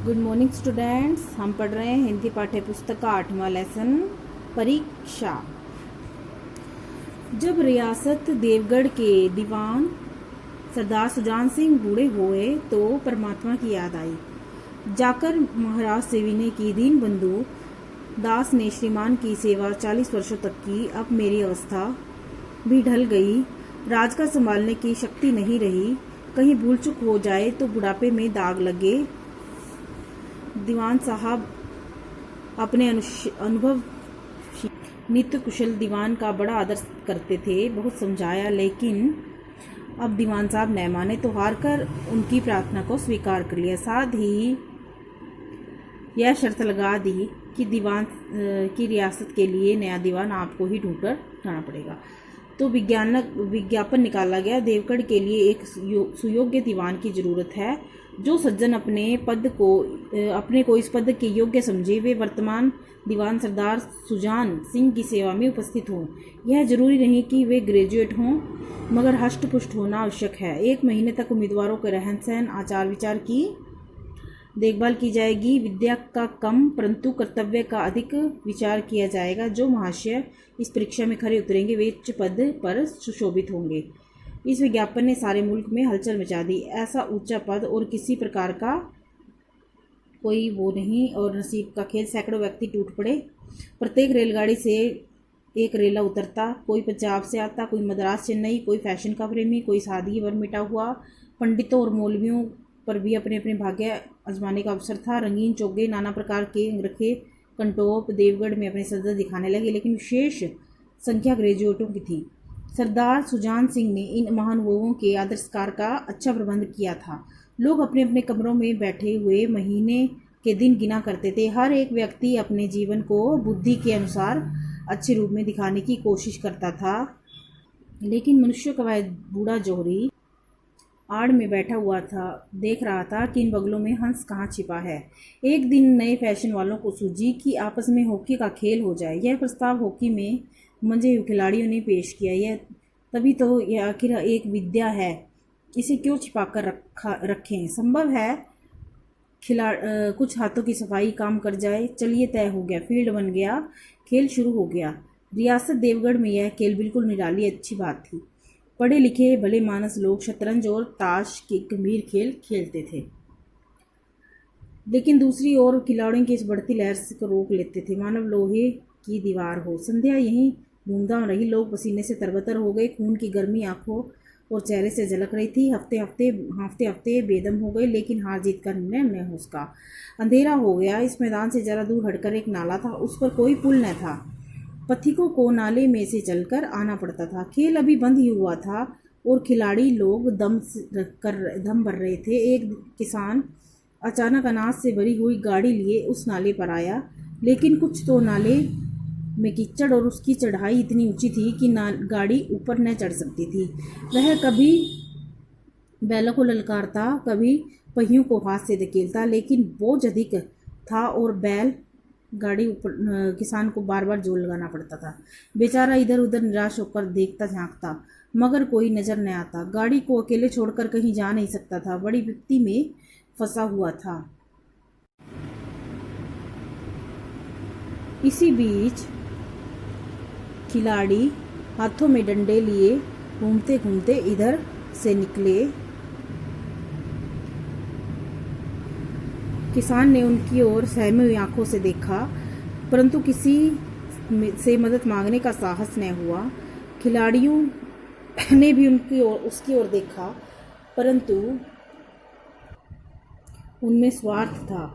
Good morning students. हम पढ़ रहे हैं हिंदी पाठ्य पुस्तक का 8वां लेसन परीक्षा। जब रियासत देवगढ़ के दीवान सरदार सुजान सिंह बूढ़े हुए तो परमात्मा की याद आई। जाकर महाराज से विनय की, दीन बंधु दास ने श्रीमान की सेवा 40 वर्षों तक की। अब मेरी अवस्था भी ढल गई, राज का संभालने की शक्ति नहीं रही। कहीं भूल चूक हो जाए तो बुढ़ापे में दाग लगे। दीवान साहब अपने अनुभव नित्य कुशल दीवान का बड़ा आदर करते थे। बहुत समझाया लेकिन अब दीवान साहब न माने तो हार कर उनकी प्रार्थना को स्वीकार कर लिया। साथ ही यह शर्त लगा दी कि दीवान की रियासत के लिए नया दीवान आपको ही ढूंढ कर लाना पड़ेगा। तो विज्ञापन निकाला गया। देवगढ़ के लिए एक सुयोग्य दीवान की जरूरत है, जो सज्जन अपने को इस पद के योग्य समझे। वे वर्तमान दीवान सरदार सुजान सिंह की सेवा में उपस्थित हों। यह जरूरी नहीं कि वे ग्रेजुएट हों, मगर हष्ट पुष्ट होना आवश्यक है। 1 महीने तक उम्मीदवारों के रहन सहन, आचार विचार की देखभाल की जाएगी। विद्या का कम परंतु कर्तव्य का अधिक विचार किया जाएगा। जो महाशय इस परीक्षा में खरे उतरेंगे वे उच्च पद पर सुशोभित होंगे। इस विज्ञापन ने सारे मुल्क में हलचल मचा दी। ऐसा ऊंचा पद और किसी प्रकार का कोई वो नहीं, और नसीब का खेल। सैकड़ों व्यक्ति टूट पड़े। प्रत्येक रेलगाड़ी से एक रेला उतरता। कोई पंजाब से आता, कोई मद्रास चेन्नई, कोई फैशन का प्रेमी, कोई सादगी पर मिटा हुआ। पंडितों और मौलवियों पर भी अपने अपने भाग्य आजमाने का अवसर था। रंगीन चोगे, नाना प्रकार के अंगरखे कंटोप देवगढ़ में अपने सज्जत दिखाने लगे, लेकिन विशेष संख्या ग्रेजुएटों की थी। सरदार सुजान सिंह ने इन महानुभावों के आदर सत्कार का अच्छा प्रबंध किया था। लोग अपने अपने कमरों में बैठे हुए महीने के दिन गिना करते थे। हर एक व्यक्ति अपने जीवन को बुद्धि के अनुसार अच्छे रूप में दिखाने की कोशिश करता था, लेकिन मनुष्य का वह बूढ़ा जोहरी आड़ में बैठा हुआ था, देख रहा था कि इन बगलों में हंस कहाँ छिपा है। एक दिन नए फैशन वालों को सूझी कि आपस में हॉकी का खेल हो जाए। यह प्रस्ताव हॉकी में मंजे हुए खिलाड़ियों ने पेश किया। यह आखिर एक विद्या है, इसे क्यों छिपा कर रखें। संभव है कुछ हाथों की सफाई काम कर जाए। चलिए, तय हो गया। फील्ड बन गया, खेल शुरू हो गया। रियासत देवगढ़ में यह खेल बिल्कुल निराली अच्छी बात थी। पढ़े लिखे भले मानस लोग शतरंज और ताश के गंभीर खेल खेलते थे, लेकिन दूसरी ओर खिलाड़ियों की इस बढ़ती लहर को रोक लेते थे, मानव लोहे की दीवार हो। संध्या यहीं धूमधाम रही। लोग पसीने से तरबतर हो गए। खून की गर्मी आंखों और चेहरे से झलक रही थी। हफ्ते हफ्ते बेदम हो गए, लेकिन हार जीत का निर्णय न हो सका। अंधेरा हो गया। इस मैदान से जरा दूर हटकर एक नाला था, उस पर कोई पुल न था। पथिकों को नाले में से चलकर आना पड़ता था। खेल अभी बंद ही हुआ था और खिलाड़ी लोग दम भर रहे थे। एक किसान अचानक अनाज से भरी हुई गाड़ी लिए उस नाले पर आया, लेकिन कुछ तो नाले में कीचड़ और उसकी चढ़ाई इतनी ऊंची थी कि गाड़ी ऊपर न चढ़ सकती थी। वह कभी बैलों को ललकारता, कभी पहियों को हाथ से धकेलता, लेकिन बोझ अधिक था और बैल गाड़ी ऊपर किसान को बार बार जोर लगाना पड़ता था। बेचारा इधर उधर निराश होकर देखता झांकता, मगर कोई नजर न आता। गाड़ी को अकेले छोड़कर कहीं जा नहीं सकता था, बड़ी विपत्ति में फंसा हुआ था। इसी बीच खिलाड़ी हाथों में डंडे लिए घूमते घूमते इधर से निकले। किसान ने उनकी ओर सहमी हुई आंखों से देखा, परंतु किसी से मदद मांगने का साहस न हुआ। खिलाड़ियों ने भी उसकी ओर देखा, परंतु उनमें स्वार्थ था।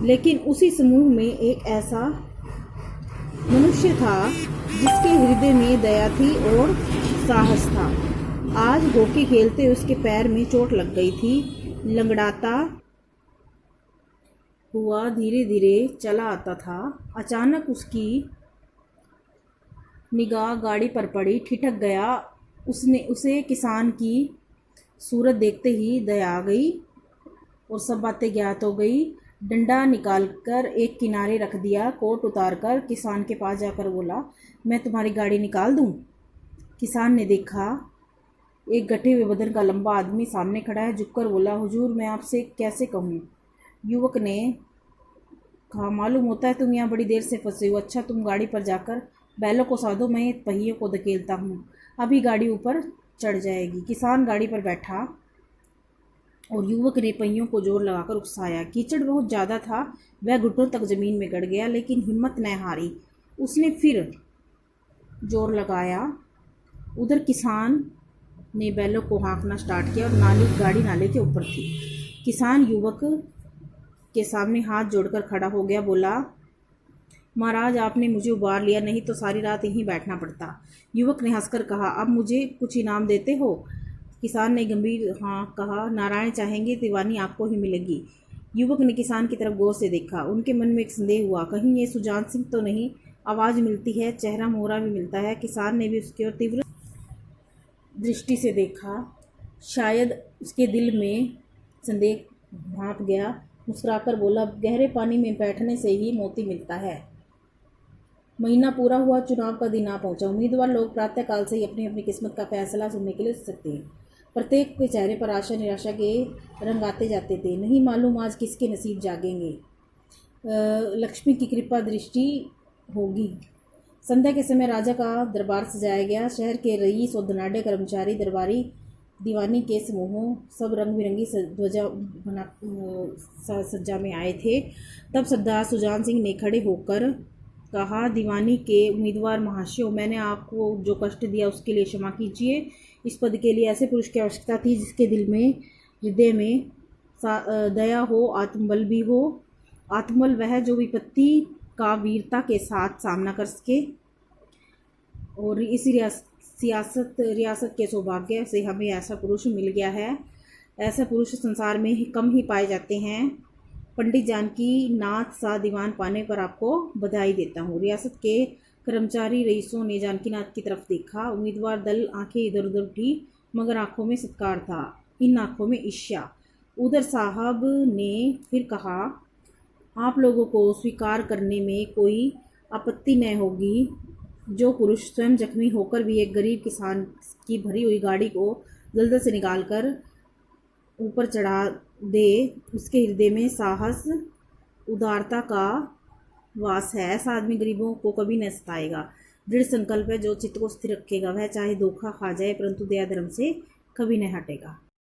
लेकिन उसी समूह में एक ऐसा मनुष्य था जिसके हृदय में दया थी और साहस था। आज हॉकी खेलते उसके पैर में चोट लग गई थी। लंगड़ाता हुआ धीरे धीरे चला आता था। अचानक उसकी निगाह गाड़ी पर पड़ी। ठिठक गया। उसे किसान की सूरत देखते ही दया आ गई और सब बातें ज्ञात हो गई। डंडा निकालकर एक किनारे रख दिया। कोट उतारकर किसान के पास जाकर बोला, मैं तुम्हारी गाड़ी निकाल दूं? किसान ने देखा, एक गठे हुए बदन का लंबा आदमी सामने खड़ा है। झुककर बोला, हुजूर, मैं आपसे कैसे कहूँ, युवक ने कहा, मालूम होता है तुम यहाँ बड़ी देर से फंसे हो। अच्छा, तुम गाड़ी पर जाकर बैलों को साधो, मैं पहियों को धकेलता हूँ, अभी गाड़ी ऊपर चढ़ जाएगी। किसान गाड़ी पर बैठा और युवक ने पहियों को जोर लगाकर उकसाया। कीचड़ बहुत ज़्यादा था, वह घुटनों तक जमीन में गड़ गया, लेकिन हिम्मत न हारी। उसने फिर जोर लगाया। उधर किसान ने बैलों को हाँकना स्टार्ट किया और गाड़ी नाले के ऊपर थी। किसान युवक के सामने हाथ जोड़कर खड़ा हो गया, बोला, महाराज, आपने मुझे उबार लिया, नहीं तो सारी रात यहीं बैठना पड़ता। युवक ने हंसकर कहा, अब मुझे कुछ इनाम देते हो? किसान ने गंभीर हाँ कहा, नारायण चाहेंगे दीवानी आपको ही मिलेगी। युवक ने किसान की तरफ गौर से देखा। उनके मन में एक संदेह हुआ, कहीं ये सुजान सिंह तो नहीं? आवाज़ मिलती है, चेहरा मोहरा भी मिलता है। किसान ने भी उसकी ओर तीव्र दृष्टि से देखा। शायद उसके दिल में संदेह भाप गया। मुस्कुराकर बोला, गहरे पानी में बैठने से ही मोती मिलता है। महीना पूरा हुआ, चुनाव का दिन आ पहुंचा। उम्मीदवार लोग प्रातःकाल से ही अपनी अपनी किस्मत का फैसला सुनने के लिए सकते हैं। प्रत्येक के चेहरे पर आशा निराशा के रंग आते जाते थे। नहीं मालूम आज किसके नसीब जागेंगे, लक्ष्मी की कृपा दृष्टि होगी। संध्या के समय राजा का दरबार सजाया गया। शहर के रईस और धनाढ़े कर्मचारी, दरबारी, दीवानी के समूहों सब रंग बिरंगी ध्वजा बना सज्जा में आए थे। तब सरदार सुजान सिंह ने खड़े होकर कहा, दीवानी के उम्मीदवार महाशयों, मैंने आपको जो कष्ट दिया उसके लिए क्षमा कीजिए। इस पद के लिए ऐसे पुरुष की आवश्यकता थी जिसके दिल में, हृदय में दया हो, आत्मबल भी हो। आत्मबल वह जो विपत्ति का वीरता के साथ सामना कर सके। और इस रियासत के सौभाग्य से हमें ऐसा पुरुष मिल गया है। ऐसे पुरुष संसार में कम ही पाए जाते हैं। पंडित जानकी नाथ सा दीवान पाने पर आपको बधाई देता हूँ। रियासत के कर्मचारी रईसों ने जानकीनाथ की तरफ देखा। उम्मीदवार दल आंखें इधर उधर उठी, मगर आंखों में सत्कार था, इन आंखों में ईर्ष्या। उधर साहब ने फिर कहा, आप लोगों को स्वीकार करने में कोई आपत्ति न होगी। जो पुरुष स्वयं जख्मी होकर भी एक गरीब किसान की भरी हुई गाड़ी को दलदल से निकालकर ऊपर चढ़ा दे, उसके हृदय में साहस, उदारता का वास है। ऐसा आदमी गरीबों को कभी न सताएगा। दृढ़ संकल्प है जो चित्त को स्थिर रखेगा। वह चाहे धोखा खा जाए परंतु दया धर्म से कभी न हटेगा।